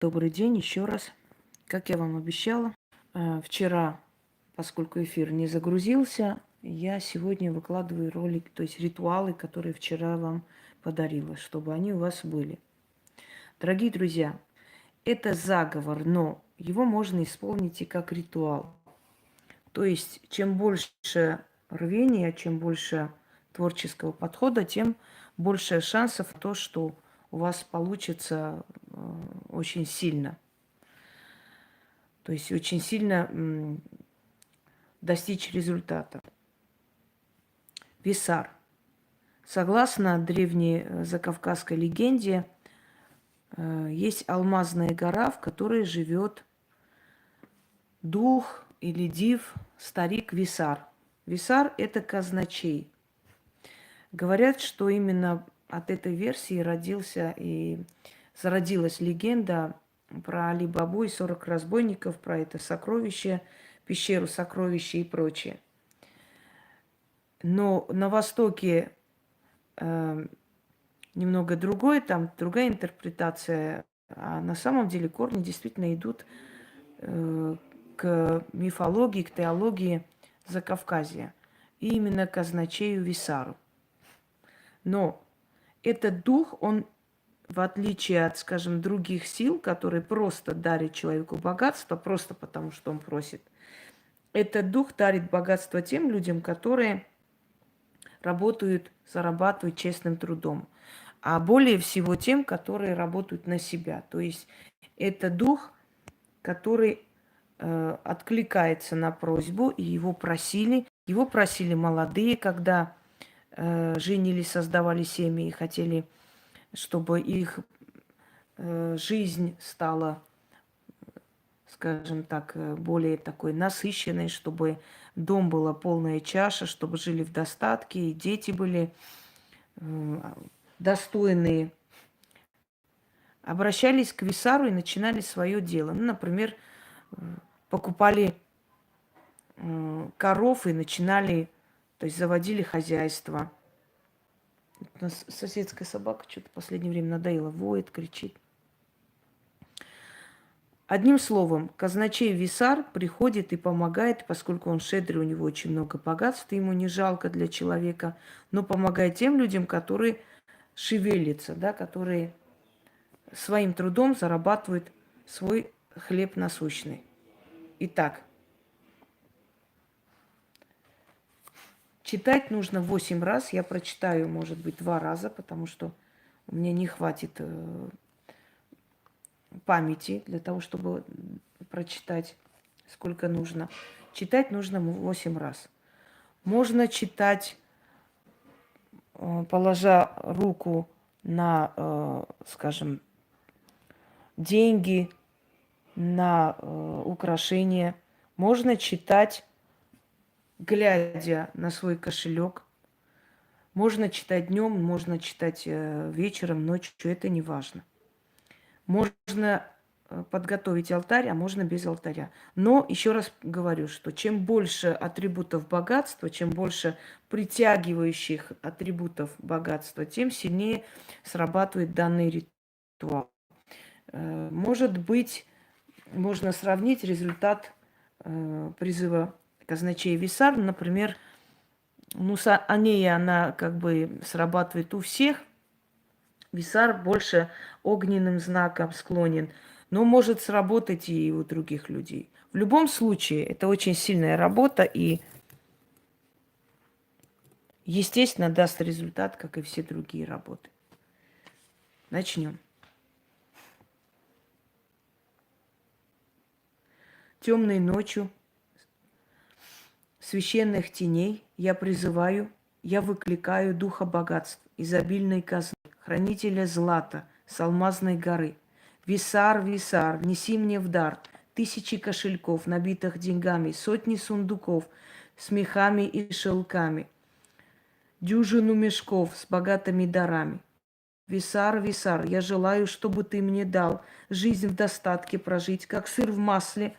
Добрый день еще раз. Как я вам обещала, вчера, поскольку эфир не загрузился, я сегодня выкладываю ролик, то есть ритуалы, которые вчера вам подарила, чтобы они у вас были. Дорогие друзья, это заговор, но его можно исполнить и как ритуал. То есть чем больше рвения, чем больше творческого подхода, тем больше шансов на то, что у вас получится очень сильно. То есть очень сильно достичь результата. Висар. Согласно древней закавказской легенде, есть алмазная гора, в которой живет дух или див, старик Висар. Висар – это казначей. Говорят, что именно от этой версии зародилась легенда про Али-Бабу и 40 разбойников, про это сокровище, пещеру сокровища и прочее. Но на Востоке немного другое, там другая интерпретация. А на самом деле корни действительно идут к мифологии, к теологии Закавказья. И именно к казначею Висару. Но этот дух, он, в отличие от, скажем, других сил, которые просто дарят человеку богатство, просто потому что он просит, этот дух дарит богатство тем людям, которые работают, зарабатывают честным трудом. А более всего тем, которые работают на себя. То есть это дух, который откликается на просьбу, и его просили. Его просили молодые, когда женились, создавали семьи и хотели, чтобы их жизнь стала, скажем так, более такой насыщенной, чтобы дом была полная чаша, чтобы жили в достатке, и дети были достойные. Обращались к Висару и начинали свое дело. Ну, например, покупали коров и начинали, то есть заводили хозяйство. У нас соседская собака что-то в последнее время надоела, воет, кричит. Одним словом, казначей Висар приходит и помогает, поскольку он щедрый, у него очень много богатств, ему не жалко для человека, но помогает тем людям, которые шевелятся, да, которые своим трудом зарабатывают свой хлеб насущный. Итак, читать нужно 8 раз. Я прочитаю, может быть, 2 раза, потому что у меня не хватит памяти для того, чтобы прочитать сколько нужно. Читать нужно 8 раз. Можно читать, положа руку на, скажем, деньги, на украшения. Можно читать, глядя на свой кошелек. Можно читать днем, можно читать вечером, ночью, это не важно. Можно подготовить алтарь, а можно без алтаря. Но еще раз говорю, что чем больше атрибутов богатства, чем больше притягивающих атрибутов богатства, тем сильнее срабатывает данный ритуал. Может быть, можно сравнить результат призыва казначея Висар, например, Анея, она как бы срабатывает у всех, Висар больше огненным знаком склонен, но может сработать и у других людей. В любом случае, это очень сильная работа и, естественно, даст результат, как и все другие работы. Начнем. Темной ночью священных теней я призываю, я выкликаю духа богатств, изобильной казны, хранителя злата с алмазной горы. Висар, Висар, неси мне в дар 1000 кошельков, набитых деньгами, сотни сундуков с мехами и шелками, дюжину мешков с богатыми дарами. Висар, Висар, я желаю, чтобы ты мне дал жизнь в достатке прожить, как сыр в масле,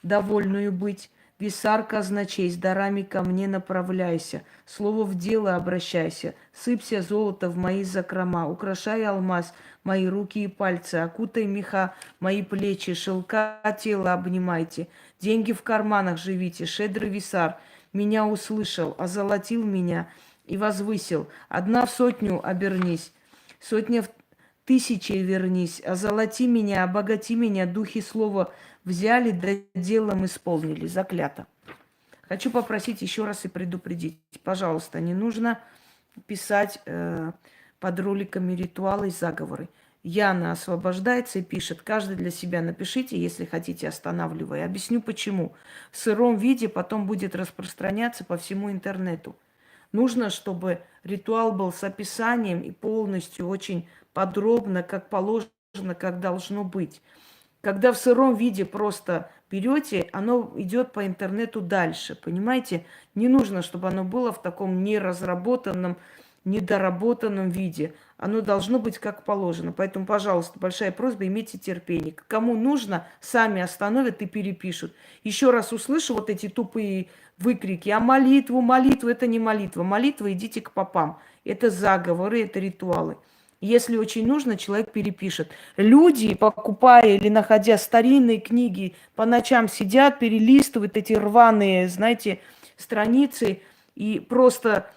довольную быть, Висар казначей, с дарами ко мне направляйся, слово в дело обращайся, сыпься золото в мои закрома, украшай алмаз мои руки и пальцы, окутай меха мои плечи, шелка тела обнимайте, деньги в карманах живите, шедрый Висар меня услышал, озолотил меня и возвысил. Одна в сотню обернись, сотня в тысячи вернись, озолоти меня, обогати меня, духи слова взяли, да делом исполнили. Заклято. Хочу попросить еще раз и предупредить. Пожалуйста, не нужно писать под роликами ритуалы и заговоры. Яна освобождается и пишет. Каждый для себя напишите, если хотите, останавливая. Объясню почему. В сыром виде потом будет распространяться по всему интернету. Нужно, чтобы ритуал был с описанием и полностью очень подробно, как положено, как должно быть. Когда в сыром виде просто берете, оно идет по интернету дальше, понимаете? Не нужно, чтобы оно было в таком неразработанном, недоработанном виде. Оно должно быть как положено. Поэтому, пожалуйста, большая просьба, имейте терпение. Кому нужно, сами остановят и перепишут. Еще раз услышу вот эти тупые выкрики. А молитву, это не молитва. Молитва, идите к попам. Это заговоры, это ритуалы. Если очень нужно, человек перепишет. Люди, покупая или находя старинные книги, по ночам сидят, перелистывают эти рваные, знаете, страницы и просто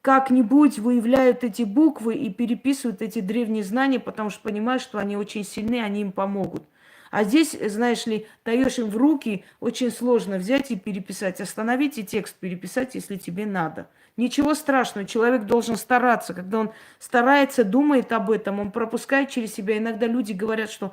как-нибудь выявляют эти буквы и переписывают эти древние знания, потому что понимают, что они очень сильны, они им помогут. А здесь, знаешь ли, даешь им в руки, очень сложно взять и переписать. Остановите текст, переписать, если тебе надо. Ничего страшного, человек должен стараться. Когда он старается, думает об этом, он пропускает через себя. Иногда люди говорят, что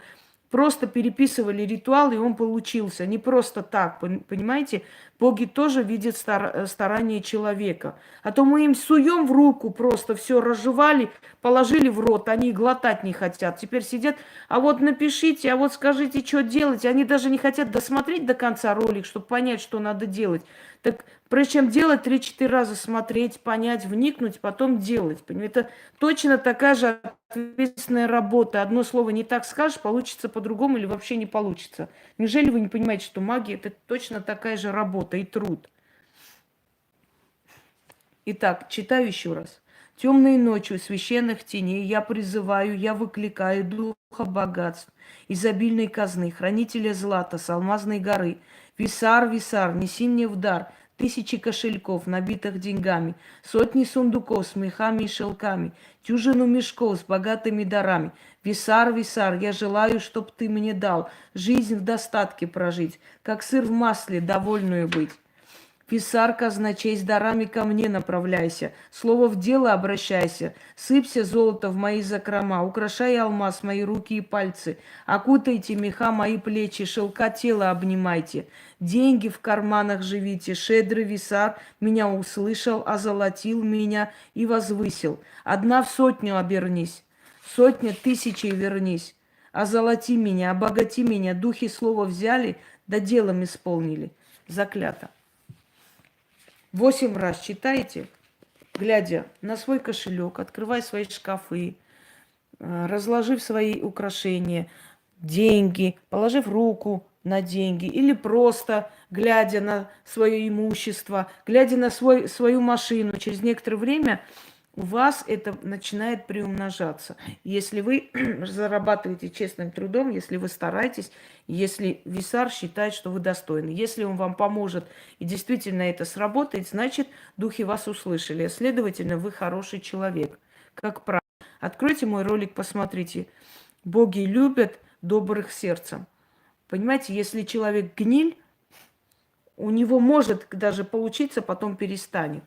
просто переписывали ритуал, и он получился. Не просто так, понимаете? Боги тоже видят старание человека. А то мы им суем в руку просто, все разжевали, положили в рот, они глотать не хотят. Теперь сидят, а вот напишите, а вот скажите, что делать. Они даже не хотят досмотреть до конца ролик, чтобы понять, что надо делать. Так прежде чем делать, 3-4 раза смотреть, понять, вникнуть, потом делать. Понимаете? Это точно такая же ответственная работа. Одно слово не так скажешь, получится по-другому или вообще не получится. Неужели вы не понимаете, что магия – это точно такая же работа и труд? Итак, читаю еще раз. Темной ночью священных теней я призываю, я выкликаю духа богатств, изобильной казны, хранителя злата с алмазной горы. Висар, Висар, неси мне в дар тысячи кошельков, набитых деньгами, сотни сундуков с мехами и шелками, дюжину мешков с богатыми дарами. Висар, Висар, я желаю, чтоб ты мне дал жизнь в достатке прожить, как сыр в масле, довольную быть. Висар, казначей, с дарами ко мне направляйся, слово в дело обращайся, сыпься золото в мои закрома, украшай алмаз мои руки и пальцы, окутайте меха мои плечи, шелка тела обнимайте, деньги в карманах живите, шедрый Висар меня услышал, озолотил меня и возвысил. Одна в сотню обернись, сотня тысячи вернись, озолоти меня, обогати меня, духи слова взяли, да делом исполнили. Заклято. 8 раз читайте, глядя на свой кошелек, открывая свои шкафы, разложив свои украшения, деньги, положив руку на деньги, или просто глядя на свое имущество, глядя на свою машину. Через некоторое время у вас это начинает приумножаться. Если вы зарабатываете честным трудом, если вы стараетесь, если Висар считает, что вы достойны. Если он вам поможет и действительно это сработает, значит, духи вас услышали. А следовательно, вы хороший человек. Как правило. Откройте мой ролик, посмотрите. Боги любят добрых сердцем. Понимаете, если человек гниль, у него может даже получиться, потом перестанет.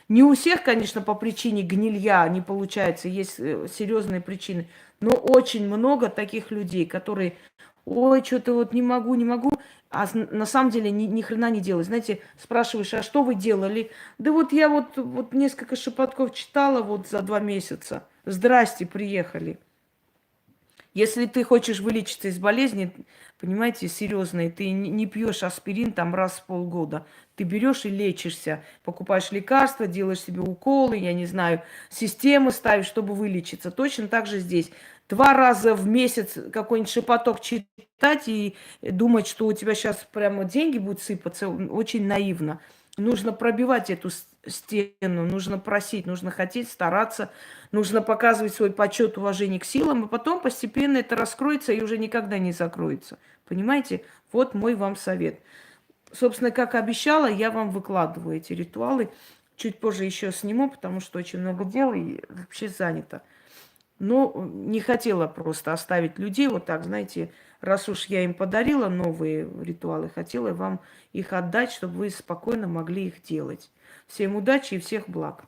Не у всех, конечно, по причине гнилья не получается, есть серьезные причины, но очень много таких людей, которые, ой, что-то вот не могу, а на самом деле ни хрена не делают. Знаете, спрашиваешь, а что вы делали? Да вот я вот несколько шепотков читала вот за 2 месяца. Здрасте, приехали. Если ты хочешь вылечиться из болезни, понимаете, серьезной, ты не пьешь аспирин там раз в полгода. Ты берешь и лечишься, покупаешь лекарства, делаешь себе уколы, я не знаю, системы ставишь, чтобы вылечиться. Точно так же здесь. 2 раза в месяц какой-нибудь шепоток читать и думать, что у тебя сейчас прямо деньги будут сыпаться, очень наивно. Нужно пробивать эту стену, нужно просить, нужно хотеть, стараться, нужно показывать свой почет, уважение к силам, и потом постепенно это раскроется и уже никогда не закроется. Понимаете? Вот мой вам совет. Собственно, как обещала, я вам выкладываю эти ритуалы. Чуть позже еще сниму, потому что очень много дел и вообще занято. Но не хотела просто оставить людей вот так, знаете, раз уж я им подарила новые ритуалы, хотела вам их отдать, чтобы вы спокойно могли их делать. Всем удачи и всех благ.